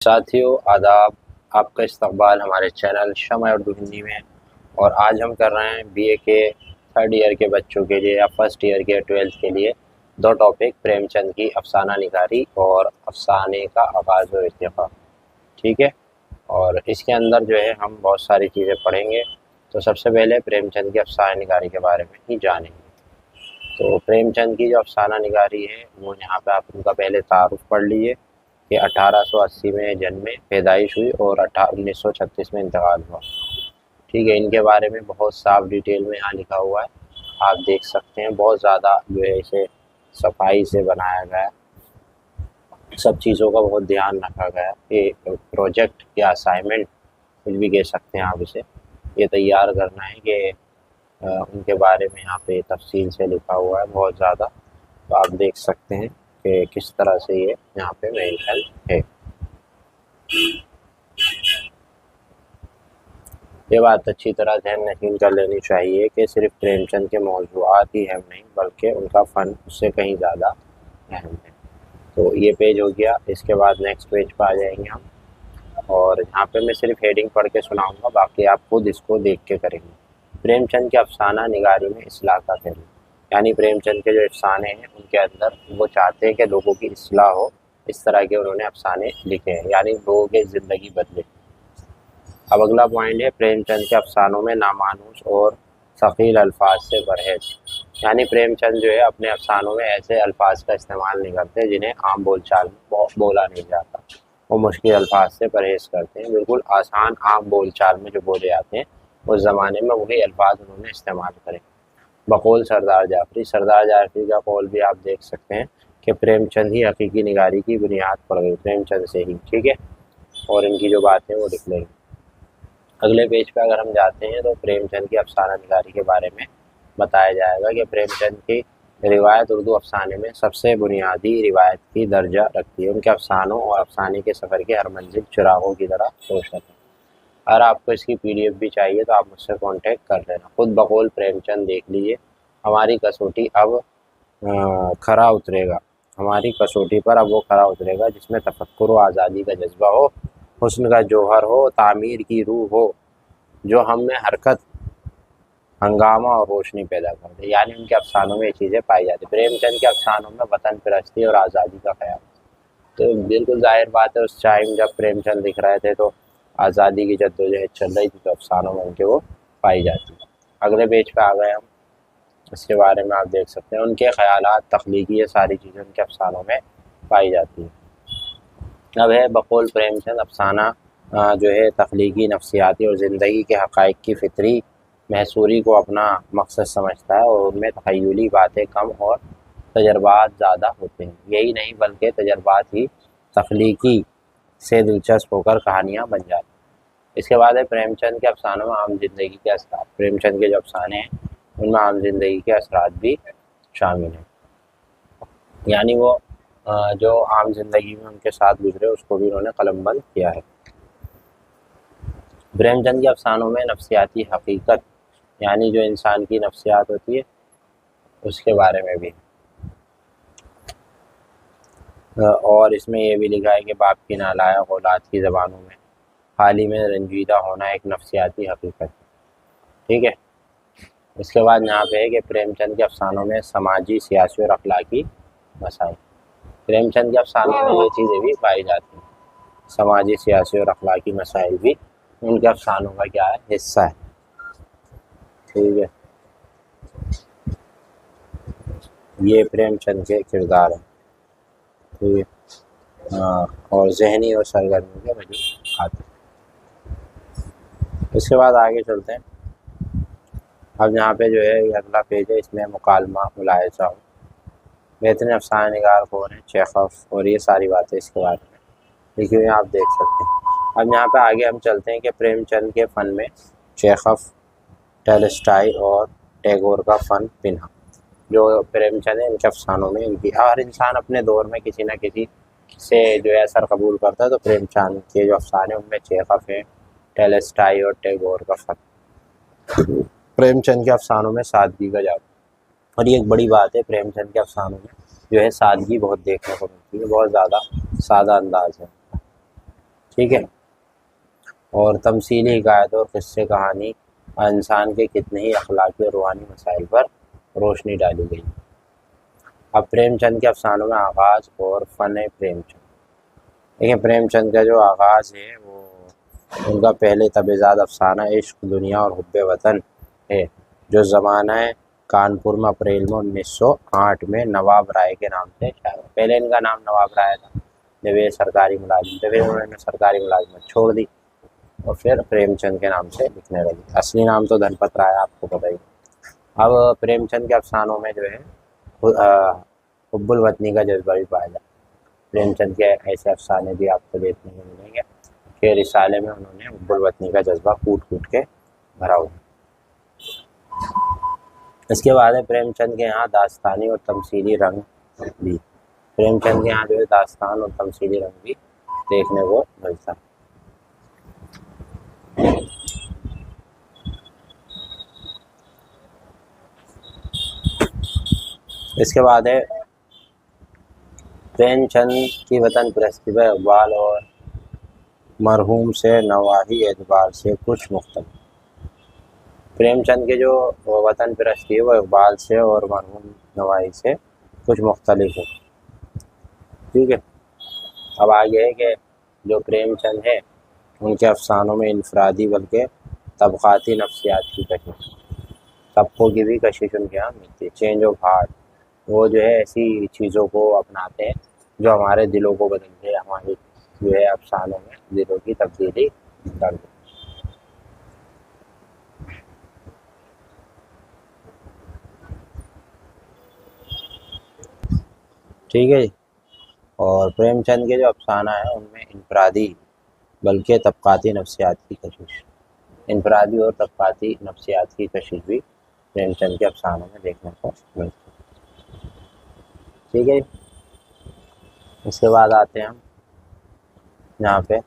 साथियों आदाब, आपका इस्तकबाल हमारे चैनल शम्स उर्दू हिंदी में। और आज हम कर रहे हैं बीए के थर्ड ईयर के बच्चों के लिए या फर्स्ट ईयर के 12th के लिए दो टॉपिक, प्रेमचंद की अफसाना निगारी और अफसाने का आगाज़ और इत्तिफ़ाक़। ठीक है, और इसके अंदर जो है हम बहुत सारी चीज़ें पढ़ेंगे। तो सबसे पहले प्रेमचंद की अफसाना निगारी के बारे में ही जानेंगे। तो प्रेमचंद की जो अफसाना निगारी है वो यहाँ पे आप उनका पहले तारुफ पढ़ लीजिए कि 1880 में जन्मे, पैदाइश हुई और 1936 में इंतकाल हुआ। ठीक है, इनके बारे में बहुत साफ डिटेल में यहाँ लिखा हुआ है, आप देख सकते हैं। बहुत ज़्यादा जो है इसे सफाई से बनाया गया है, सब चीज़ों का बहुत ध्यान रखा गया है। ये प्रोजेक्ट या असाइनमेंट कुछ भी कह सकते हैं आप इसे, ये तैयार करना है कि उनके बारे में यहाँ पे तफसील से लिखा हुआ है बहुत ज़्यादा। तो आप देख सकते हैं कि किस तरह से ये यहाँ पे मेंशन है। ये बात अच्छी तरह ध्यान नशीन कर लेनी चाहिए कि सिर्फ प्रेमचंद के मौज़ूआत ही अहम नहीं बल्कि उनका फ़न उससे कहीं ज़्यादा अहम है। तो ये पेज हो गया। इसके बाद नेक्स्ट पेज पर आ जाएंगे हम, और यहाँ पे मैं सिर्फ हेडिंग पढ़ के सुनाऊंगा, बाकी आप खुद इसको देख के करेंगे। प्रेमचंद के अफसाना निगारी में इस्लाह का पहलू, यानी प्रेमचंद के जो अफसाने हैं उनके अंदर वो चाहते हैं कि लोगों की इस्लाह हो, इस तरह के उन्होंने अफसाने लिखे हैं, यानी लोगों की ज़िंदगी बदले। अब अगला पॉइंट है, प्रेमचंद के अफसानों में नामानूस और सकील अल्फाज से परहेज, यानी प्रेमचंद जो है अपने अफसानों में ऐसे अल्फाज का इस्तेमाल नहीं करते जिन्हें आम बोलचाल में बोला नहीं जाता। वो मुश्किल अल्फाज से परहेज करते हैं, बिल्कुल आसान आम बोलचाल में जो बोले जाते हैं उस ज़माने में वही अल्फाज उन्होंने इस्तेमाल करें। बकौल सरदार जाफरी का कौल भी आप देख सकते हैं कि प्रेमचंद ही हकीकी निगारी की बुनियाद पड़ गई, प्रेमचंद से ही। ठीक है, और इनकी जो बातें वो लिख लेंगे। अगले पेज पे अगर हम जाते हैं तो प्रेमचंद की अफसाना निगारी के बारे में बताया जाएगा कि प्रेमचंद की रिवायत उर्दू अफसाने में सबसे बुनियादी रिवायत की दर्जा रखती है। उनके अफसानों और अफसाने के सफ़र की हर मंजिल चिरागों की तरह रोशन है। अगर आपको इसकी PDF भी चाहिए तो आप मुझसे कांटेक्ट कर लेना। खुद बकौल प्रेमचंद देख लीजिए, हमारी कसौटी अब खरा उतरेगा, हमारी कसौटी पर अब वो खरा उतरेगा जिसमें तफक्कुर व आज़ादी का जज्बा हो, हुस्न का जौहर हो, तामीर की रूह हो, जो हम में हरकत, हंगामा और रोशनी पैदा कर दे। यानी उनके अफसानों में ये चीज़ें पाई जाती। प्रेमचंद के अफसानों में वतन परस्ती और आज़ादी का ख्याल, तो बिल्कुल जाहिर बात है उस टाइम जब प्रेमचंद लिख रहे थे तो आज़ादी की जद्दोजहद चल रही थी, तो अफसानों में उनके वो पाई जाती। अगले पेज पे आ गए हम, इसके बारे में आप देख सकते हैं उनके ख़यालात, तख्लीकी, ये सारी चीज़ें उनके अफसानों में पाई जाती हैं। अब है बकौल प्रेमचंद अफसाना जो है तख्लीकी, नफ्सियाती और ज़िंदगी के हक़ाइक़ की फ़ितरी महसूरी को अपना मकसद समझता है, और उनमें तख़य्युली बातें कम और तजर्बात ज़्यादा होते हैं। यही नहीं बल्कि तजर्बात ही तख्लीकी से दिलचस्प होकर कहानियाँ बन जाती हैं। इसके बाद है प्रेमचंद के अफसानों में आम ज़िंदगी के असरात। प्रेमचंद के जो अफसाने हैं उनमें आम ज़िंदगी के असरात भी शामिल हैं, यानी वो जो आम ज़िंदगी में उनके साथ गुजरे उसको भी उन्होंने कलमबंद किया है। प्रेमचंद के अफसानों में नफ्सियाती हकीकत, यानी जो इंसान की नफ्सियात होती है उसके बारे में भी, और इसमें यह भी लिखा है कि बाप की नालायक औलाद की ज़बानों में हाल ही में रंजीदा होना एक नफ्सियाती हकीकत। ठीक है, इसके बाद यहाँ पे है कि प्रेमचंद के अफसानों में समाजी, सियासी और अखलाकी मसाइल। प्रेमचंद के अफसानों में ये चीज़ें भी पाई जाती हैं, समाजी, सियासी और अखलाकी मसाइल भी उनके अफसानों का क्या है, हिस्सा है। ठीक है, ये प्रेमचंद के किरदार हैं। ठीक है, और जहनी और सरगर्मी के वजूद आते हैं। इसके बाद आगे चलते हैं। अब यहाँ पे जो है ये अगला पेज है, इसमें मुकालमा, मुलाहिज़ा हो, बेहतरीन अफसाना निगार कौन है, चेखव, और ये सारी बातें इसके बारे में लिखी हुई आप देख सकते हैं। अब यहाँ पे आगे हम चलते हैं कि प्रेमचंद के फ़न में चेखव, टॉल्स्टॉय और टैगोर का फ़न पिन्हा। जो प्रेमचंद है इनके अफसानों में, इनकी हर इंसान अपने दौर में किसी न किसी से जो है असर कबूल करता है, तो प्रेमचंद के जो अफसाने उनमें चेखव है, टॉल्स्टॉय और टैगोर का फ़न। प्रेमचंद के अफसानों में सादगी का जादू, और ये एक बड़ी बात है, प्रेमचंद के अफसानों में जो है सादगी बहुत देखने को मिलती है, बहुत ज़्यादा सादा अंदाज है। ठीक है। और तमसीली हिकायत और किस्से कहानी इंसान के कितने ही अखलाकी और रूहानी मसाइल पर रोशनी डाली गई। अब प्रेमचंद के अफसानों में आगाज़ और फ़न प्रेमचंद। देखिए, प्रेमचंद का जो आगाज़ है वो उनका पहले तबेज़ाद अफसाना इश्क दुनिया और हुब्बे वतन है, जो ज़माना कानपुर में अप्रैल में 1908 में नवाब राय के नाम से शाया हुआ। पहले इनका नाम नवाब राय था जब ये सरकारी मुलाजिम थे, फिर उन्होंने सरकारी मुलाजिमत छोड़ दी और फिर प्रेमचंद के नाम से लिखने लगे। असली नाम तो धनपत राय, आपको पता ही। अब प्रेमचंद के अफसानों में जो है हुब्बुल वतनी का जज्बा भी पाया जाता है। प्रेमचंद के ऐसे अफसाने भी आपको देखने को मिलेंगे कि रिसाले में उन्होंने हुब्बुल वतनी का जज्बा कूट कूट के भरा हुआ। इसके बाद है प्रेमचंद के यहाँ दास्तानी और तमसीली रंग भी। प्रेमचंद के यहाँ जो है दास्तान और तमसीली रंग भी देखने को मिलता है। इसके बाद है प्रेमचंद की वतन परस्ती पर इकबाल और मरहूम से नवाही एतबार से कुछ मुख्तलिफ। प्रेमचंद के जो वतन परस्ती है वो इकबाल से और मरहूम नवाही से कुछ मुख्तलिफ है। ठीक है। अब आगे है कि जो प्रेमचंद है उनके अफसानों में इनफरादी बल्कि तबक़ाती नफ्सियात की कशिश, तबकों की भी कशिश उनके यहाँ मिलती है। चेंज ऑफ हार्ट, वो जो है ऐसी चीज़ों को अपनाते हैं जो हमारे दिलों को बदलते हैं, हमारी जो है अफसानों में दिलों की तब्दीली कर दे। ठीक है जी। और प्रेमचंद के जो अफसाना है उनमें इनफरादी बल्कि तबक़ाती नफ्सियात की कशिश, इनफरादी और तबक़ाती नफ्सियात की कशिश भी प्रेमचंद के अफसानों में देखने को मिलती है। ठीक है। इसके बाद आते हैं हम यहाँ पे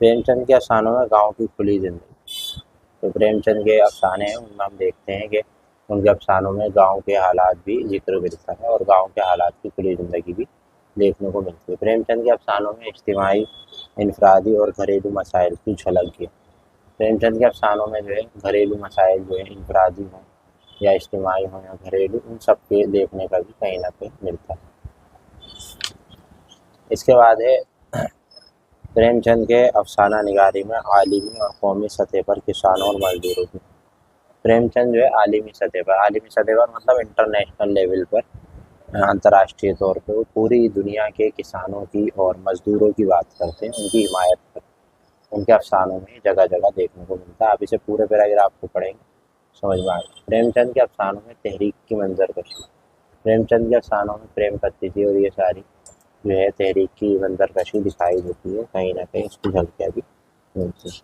प्रेमचंद के अफसानों में गांव की खुली ज़िंदगी। तो प्रेमचंद के अफसाने हैं उनमें हम देखते हैं कि उनके अफसानों में गांव के हालात भी जिक्र मिलता है और गांव के हालात की खुली ज़िंदगी भी देखने को मिलती है। प्रेमचंद के अफसानों में इज्तिमाई, इनफरादी और घरेलू मसाइल की झलक है। प्रेमचंद के अफसानों में जो है घरेलू मसाइल जो है इनफरादी हों या इज्तिमाई हों या घरेलू, उन सब के देखने का भी कहीं ना कहीं मिलता है। इसके बाद है प्रेमचंद के अफसाना निगारी में आलिमी और कौमी सतह पर किसानों और मजदूरों की। प्रेमचंद जो है आलिमी सतह पर मतलब इंटरनेशनल लेवल पर, अंतर्राष्ट्रीय तौर पे वो पूरी दुनिया के किसानों की और मजदूरों की बात करते हैं, उनकी हिमायत करते हैं। उनके अफसानों में जगह जगह देखने को मिलता है। आप इसे पूरे पैराग्राफ को पढ़ेंगे समझ में आएगा। प्रेमचंद के अफसानों में तहरीक की मंजरकशी। प्रेमचंद के अफसानों में प्रेम कत्ती और ये सारी जो है तहरीक की मंजरकशी दिखाई देती है, कहीं ना कहीं इसकी झलकियाँ भी मिलती है।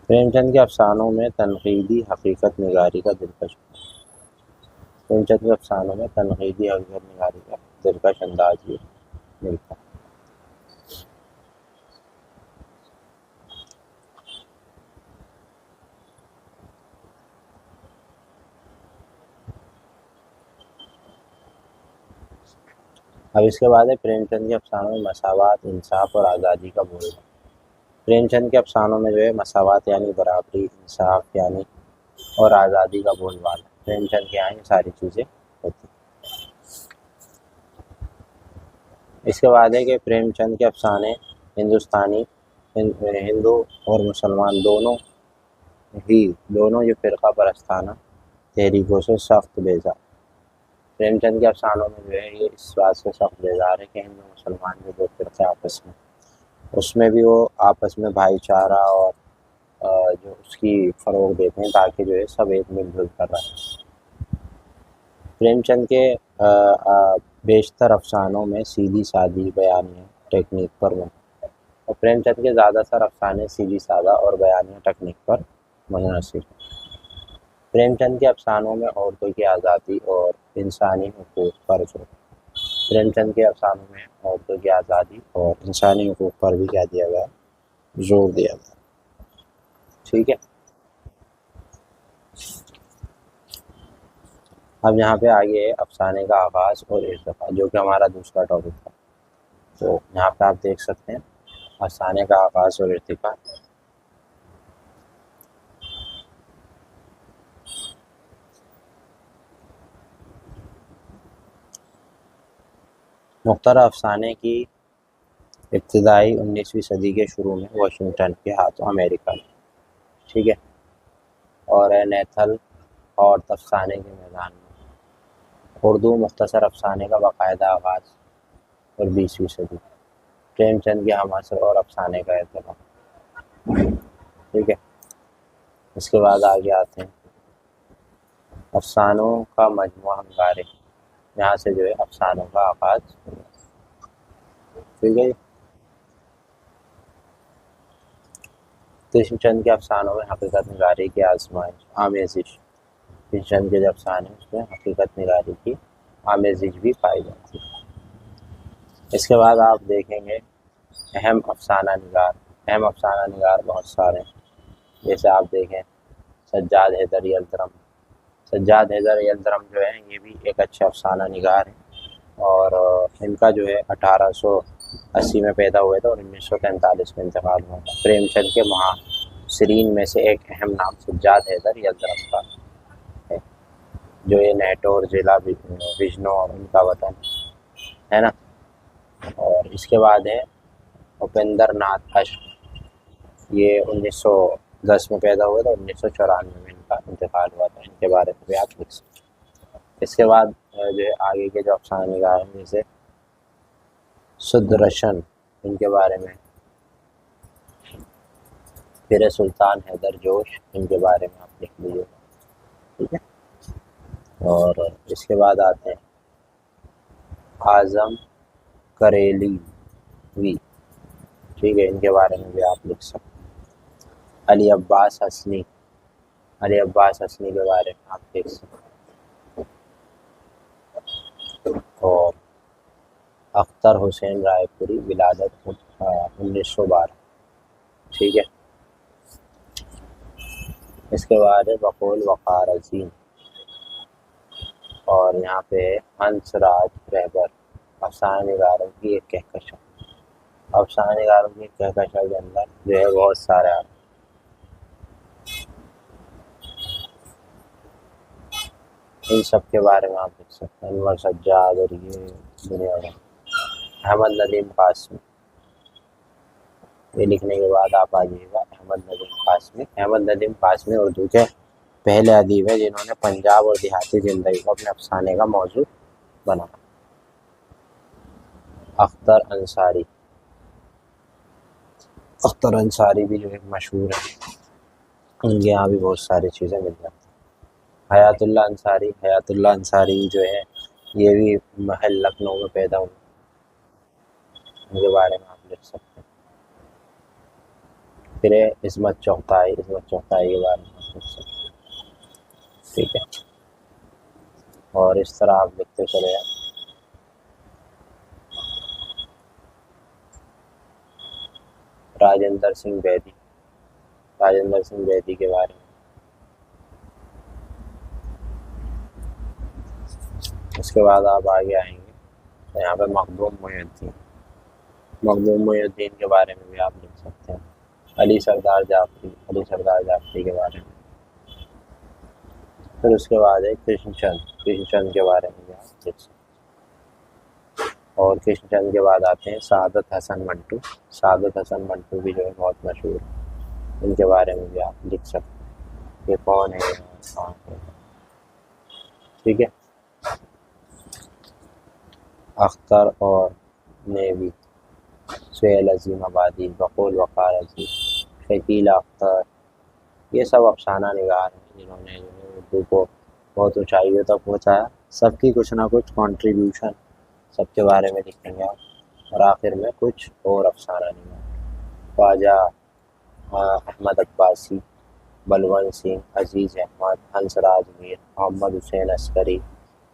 प्रेमचंद के अफसानों में तनकीदी हकीकत निगारी का दिलकश। प्रेमचंद के अफसानों में तनकीदी हकीकत निगारी का दिलकश अंदाज भी मिलता है। अब इसके बाद है प्रेमचंद के अफसानों में मसावात, इंसाफ और आज़ादी का बोलना। प्रेमचंद के अफसानों में जो है मसावात यानी बराबरी, इंसाफ यानी और आज़ादी का बोलबाला, प्रेमचंद के यहाँ ये सारी चीज़ें होती हैं। इसके बाद है कि प्रेमचंद के अफसाने हिंदुस्तानी हिंदू और मुसलमान दोनों ये फ़िरका परस्ताना तहरीकों से सख्त बेजार। प्रेमचंद के अफसानों में जो है ये इस बात से सख्त बेजार है कि हिंदू मुसलमान जो दो फ़िरके आपस में, उसमें भी वो आपस में भाईचारा और जो उसकी फ़रोग देते हैं ताकि जो है सब एक मिलजुल कर रहे। प्रेमचंद के बेशतर अफसानों में सीधी सादी बयानिया टेक्निक पर और प्रेमचंद के ज़्यादातर अफसाने सीधी सादा और बयानिया टेक्निक पर मुनहसर। प्रेमचंद के अफसानों में औरतों की आज़ादी और इंसानी हकूक़ पर जोर। प्रेमचंद के अफसानों में औरतों की आज़ादी और इंसानी हकूक़ पर भी क्या दिया गया, जोर दिया गया। ठीक है। अब यहाँ पे आगे है अफसाने का आगाज़ और इर्तिक़ा, जो कि हमारा दूसरा टॉपिक था। तो यहाँ पे आप देख सकते हैं अफसाने का आगाज़ और इर्तिका। मुख्तरा अफसाने की इब्तिदाई 19वीं सदी के शुरू में वाशिंगटन के हाथों अमेरिका में, ठीक है, और नेथल और अफसाने के मैदान में उर्दू मुख्तसर अफसाने का बाकायदा आगाज़ और 20वीं सदी प्रेमचंद के हम असर और अफसाने का इर्तिका, ठीक है। इसके बाद आगे आते हैं अफसानों का मजमूआ अंगारे, यहाँ से जो है अफसानों का आगाज़, ठीक है। कृष्णचंद के अफसानों में हकीकत निगारी की आजमाइश आमेजिश, कृष्णचंद के जो अफसाने उसमें हकीकत निगारी की आमेजिश भी पाई जाती है। इसके बाद आप देखेंगे अहम अफसाना निगार। अहम अफसाना निगार बहुत सारे हैं, जैसे आप देखें सज्जाद हैदर यल्दरम। सज्जाद हैदर यल्दरम जो है ये भी एक अच्छे अफसाना निगार है, और इनका जो है 1880 में पैदा हुए थे और 1943 में इंतकाल हुआ था। प्रेमचंद के मुआसिरीन में से एक अहम नाम सज्जाद हैदर यल्दरम का है, जो ये नेटोर जिला बिजनौर उनका वतन है ना। और इसके बाद है उपेंद्र नाथ अश्क, ये 1910 में पैदा हुए थे, 1994 में इनका इंतकाल हुआ था। इनके बारे में भी आप लिख सकते हैं। इसके बाद जो है आगे के जो अफसाने निगार हैं जैसे सुदर्शन, इनके बारे में, फिर सुल्तान हैदर जोश, इनके बारे में आप लिख लीजिए, ठीक है। और इसके बाद आते हैं आज़म करेली भी, ठीक है, इनके बारे में भी आप लिख सकते हैं। अली अब्बास हसनी, अली अब्बास हसनी के बारे में आप लिख सकते हैं। और अख्तर हुसैन रायपुरी, विलादत 1912, ठीक है। इसके बाद है बकौल वक़ार अज़ीम, और यहाँ पे हंसराज रहबर, अफसाना निगारों की एक कहकशां। अफसाना निगारों की कहकशां के अंदर जो है बहुत सारे आते, इन सब के बारे में आप लिख सकते हैं। अनवर सज्जाद और ये दुनिया का अहमद नदीम कासमी, ये लिखने के बाद आप आ जाइएगा अहमद नदीम कासमी। अहमद नदीम कासमी उर्दू के पहले अदीब है जिन्होंने पंजाब और देहाती ज़िंदगी को अपने अफसाने का मौजू बनाया। अख्तर अंसारी, अख्तर अंसारी भी जो एक मशहूर है, उनके यहाँ भी बहुत सारी चीज़ें मिल जाती हैं। हयातुल्लाह अंसारी, हयातुल्लाह अंसारी जो है ये भी महल लखनऊ में पैदा हुए, उनके बारे में आप लिख सकते हैं। फिर इस्मत चौगताई, इस्मत चौगताई के बारे में आप लिख सकते हैं, ठीक है। और इस तरह आप लिखते चले जाए। राजेंद्र सिंह बेदी, राजेंद्र सिंह बेदी के बारे में। इसके बाद आप आगे आएंगे तो यहाँ पे मखदूम मुहिउद्दीन, मखदूम मुहिउद्दीन के बारे में भी आप लिख सकते हैं। अली सरदार जाफरी, अली सरदार जाफरी के बारे में। फिर उसके बाद है कृष्णचंद, कृष्णचंद के बारे में भी आप लिख सकते हैं। और कृष्णचंद के बाद आते हैं सादत हसन मंटू, सादत हसन मंटू भी जो है बहुत मशहूर है, इनके बारे में भी आप लिख सकते हैं। ये कौन है, कहाँ है, ठीक है। अख्तर और नेवी, सुहेल अजीम आबादी, बकौल वक़ार अजीम, शकीला अख्तर, ये सब अफसाना निगार हैं जिन्होंने उर्दू को बहुत ऊंचाइयों तक पहुंचाया। सबकी कुछ ना कुछ कंट्रीब्यूशन, सबके बारे में लिखेंगे आप। और आखिर में कुछ और अफसाना निगार, ख्वाजा अहमद अब्बासी, बलवंत सिंह, अजीज़ अहमद, हंसराज मीर, मोहम्मद हुसैन अस्करी,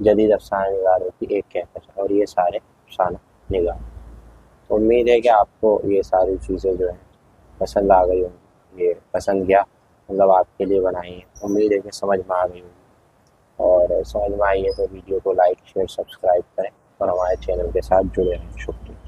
जदीद अफसाना निगारों की एक कहकशां, और ये सारे अफसाना निगार। तो उम्मीद है कि आपको ये सारी चीज़ें जो हैं पसंद आ गई होंगी, ये पसंद किया मतलब आपके लिए बनाई है। उम्मीद है कि समझ में आ गई होगी, और समझ में आई है तो वीडियो को लाइक शेयर सब्सक्राइब करें और हमारे चैनल के साथ जुड़े रहें। शुक्रिया।